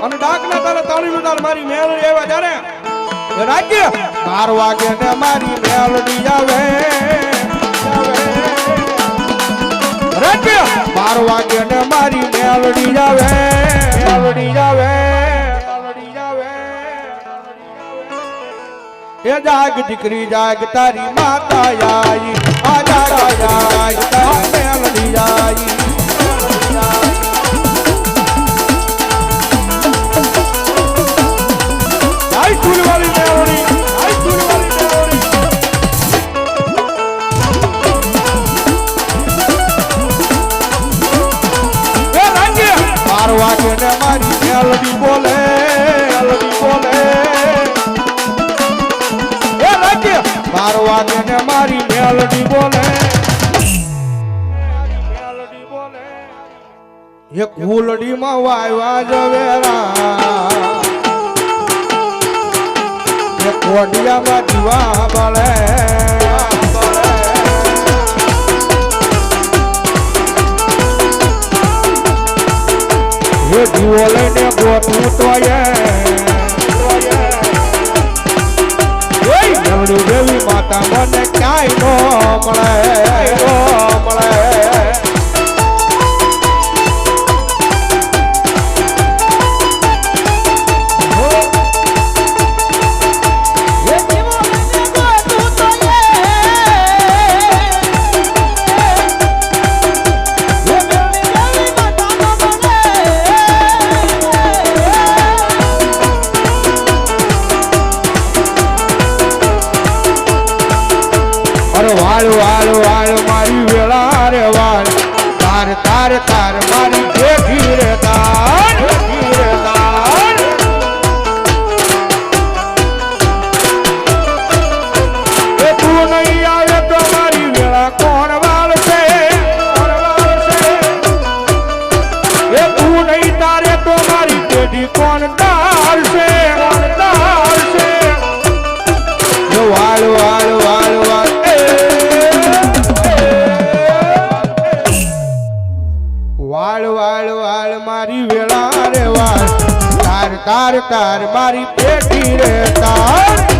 અને ડાકના તારે તાળીનું તાર મારી મેલડી આવ્યા ત્યારે રાજ્ય 12 વાગે ને મારી મેલડી આવે રાજ્ય 12 વાગે ને મારી મેલડી આવે એ જાગ દીકરી જાગ તારી માતા આઈ આજા જાગ તારી મેલડી આઈ આઈ ફૂલવાળી મેલડી આઈ ફૂલવાળી મેલડી એ રાજ્ય 12 વાગે ને મારી મેલડી બોલે મેલડી બોલે 12 વાગે ને મારી મેલડી બોલે એ કુલડી માં વાયવા જવેરા એ કોડિયા માં દીવા બળે એ દીવો લઈને ગોઠવું તો મેલડી દેવી માતા મને ક્યાંય નો મળે વાળ મારી વેળા રે વાળ તાર મારી ભેગી રે તાર એ તું નહીં આવે તો મારી વેળા કોણ વાળશે એ તું નહીં તારે તો મારી પેઢી કોણ ડાળશે વાળ મારી વેળા રે વાળ તાર મારી પેટી રે તાર